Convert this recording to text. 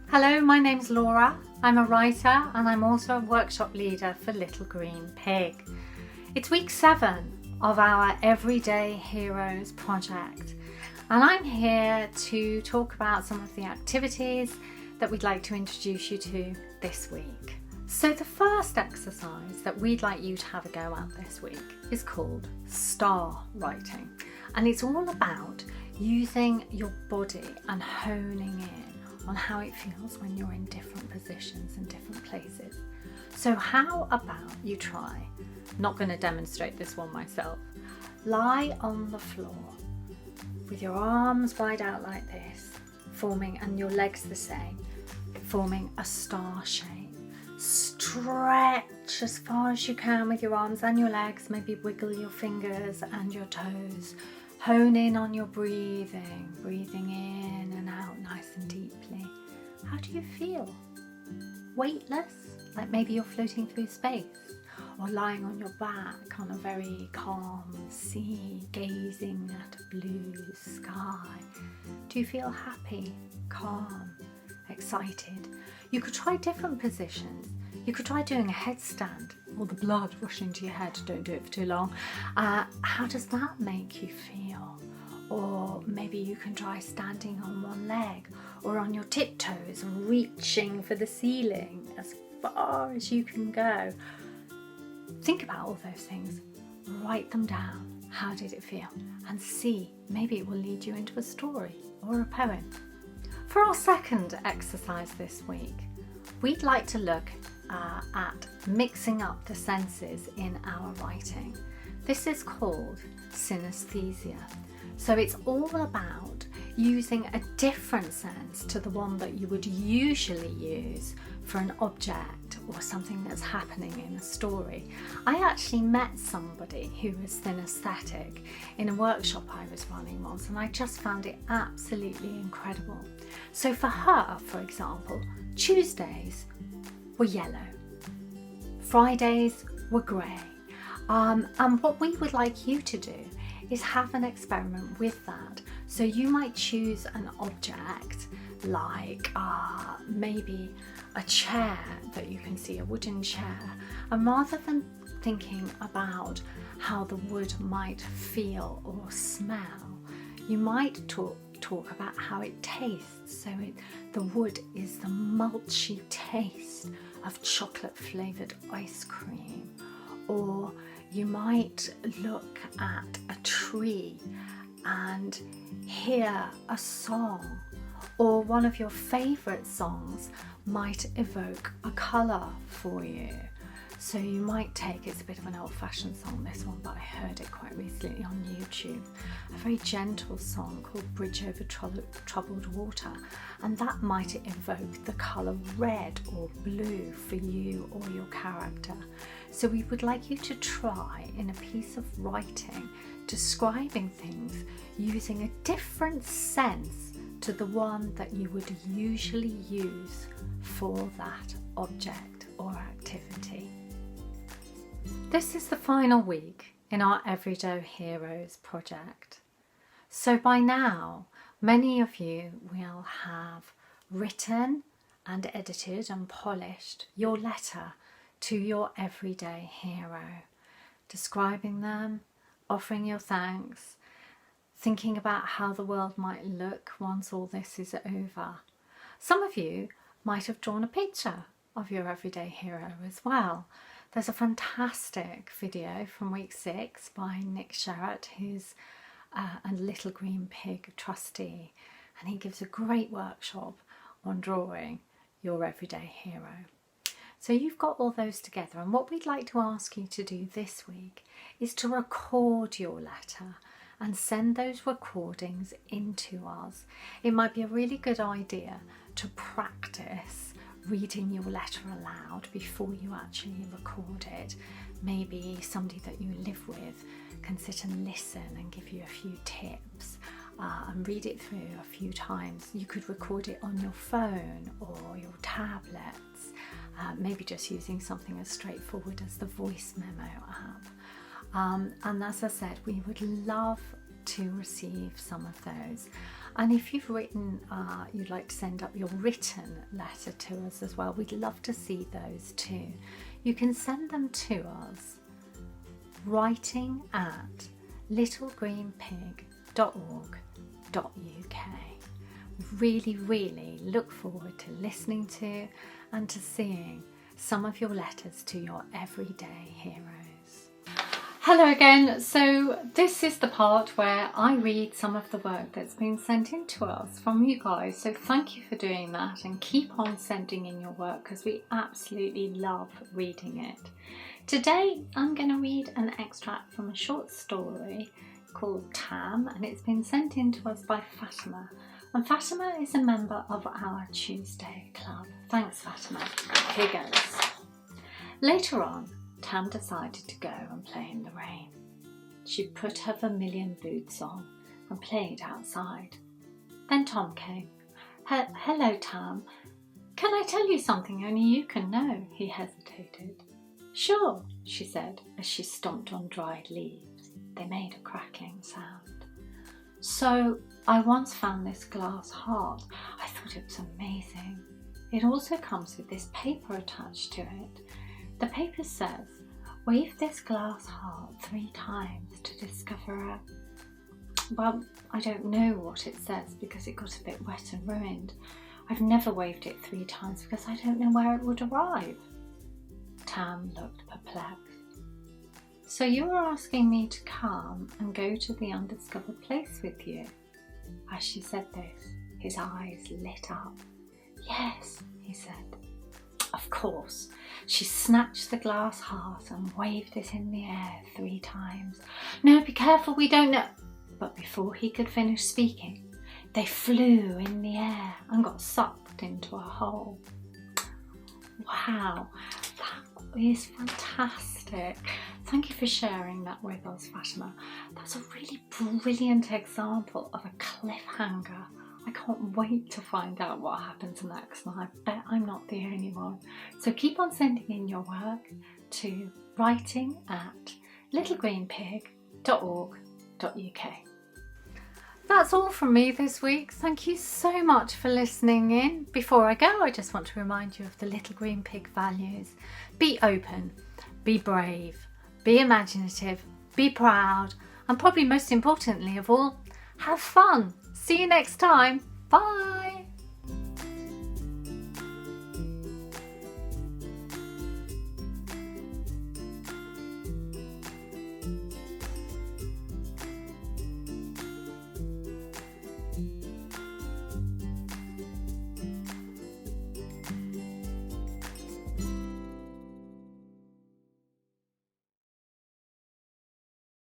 Hello, my name's Laura. I'm a writer and I'm also a workshop leader for Little Green Pig. It's week 7 of our Everyday Heroes project, and I'm here to talk about some of the activities that we'd like to introduce you to this week. So the first exercise that we'd like you to have a go at this week is called star writing, and it's all about using your body and honing in on how it feels when you're in different positions and different places. So how about you try, not going to demonstrate this one myself, lie on the floor with your arms wide out like this, forming, and your legs the same, forming a star shape. Stretch as far as you can with your arms and your legs, maybe wiggle your fingers and your toes. Hone in on your breathing in and out nice and deeply. How do you feel? Weightless, like maybe you're floating through space, or lying on your back on a very calm sea, gazing at a blue sky. Do you feel happy, calm, excited? You could try different positions. You could try doing a headstand, or the blood rushing to your head. Don't do it for too long. How does that make you feel? Or maybe you can try standing on one leg or on your tiptoes and reaching for the ceiling as far as you can go. Think about all those things. Write them down. How did it feel? And see, maybe it will lead you into a story or a poem. For our second exercise this week, we'd like to look at mixing up the senses in our writing. This is called synesthesia. So it's all about using a different sense to the one that you would usually use for an object or something that's happening in a story. I actually met somebody who was synesthetic in a workshop I was running once, and I just found it absolutely incredible. So for her, for example, Tuesdays were yellow, Fridays were grey, and what we would like you to do is have an experiment with that. So you might choose an object like maybe a chair that you can see, a wooden chair, and rather than thinking about how the wood might feel or smell, you might talk about how it tastes. So the wood is the mulchy taste of chocolate flavoured ice cream. Or you might look at a tree and hear a song, or one of your favourite songs might evoke a colour for you. So you might take, it's a bit of an old-fashioned song, this one, but I heard it quite recently on YouTube, a very gentle song called Bridge Over Troubled Water, and that might evoke the colour red or blue for you or your character. So we would like you to try in a piece of writing describing things using a different sense to the one that you would usually use for that object or activity. This is the final week in our Everyday Heroes project. So by now, many of you will have written and edited and polished your letter to your everyday hero, describing them, offering your thanks, thinking about how the world might look once all this is over. Some of you might have drawn a picture of your everyday hero as well. There's a fantastic video from week 6 by Nick Sherratt, who's a Little Green Pig trustee, and he gives a great workshop on drawing your everyday hero. So you've got all those together, and what we'd like to ask you to do this week is to record your letter and send those recordings into us. It might be a really good idea to practice reading your letter aloud before you actually record it. Maybe somebody that you live with can sit and listen and give you a few tips and read it through a few times. You could record it on your phone or your tablets, maybe just using something as straightforward as the voice memo app. And as I said, we would love to receive some of those. And if you've written, you'd like to send up your written letter to us as well, we'd love to see those too. You can send them to us writing at littlegreenpig.org.uk. Really look forward to listening to and to seeing some of your letters to your everyday heroes. Hello again. So this is the part where I read some of the work that's been sent in to us from you guys. So thank you for doing that, and keep on sending in your work because we absolutely love reading it. Today I'm going to read an extract from a short story called Tam, and it's been sent in to us by Fatima. And Fatima is a member of our Tuesday club. Thanks, Fatima. Here goes. Later on, Tam decided to go and play in the rain. She put her vermilion boots on and played outside. Then Tom came. Hello, Tam. Can I tell you something only you can know? He hesitated. Sure, she said as she stomped on dried leaves. They made a crackling sound. So, I once found this glass heart. I thought it was amazing. It also comes with this paper attached to it. The paper says, wave this glass heart 3 times to discover a... Well, I don't know what it says because it got a bit wet and ruined. I've never waved it 3 times because I don't know where it would arrive. Tam looked perplexed. So you were asking me to come and go to the undiscovered place with you? As she said this, his eyes lit up. Yes, he said. Of course. She snatched the glass heart and waved it in the air 3 times. No, be careful, we don't know. But before he could finish speaking, they flew in the air and got sucked into a hole. Wow, that is fantastic. Thank you for sharing that with us, Fatima. That's a really brilliant example of a cliffhanger. I can't wait to find out what happens next, and I bet I'm not the only one. So keep on sending in your work to writing at littlegreenpig.org.uk. That's all from me this week. Thank you so much for listening in. Before I go, I just want to remind you of the Little Green Pig values. Be open, be brave, be imaginative, be proud, and probably most importantly of all, have fun. See you next time. Bye.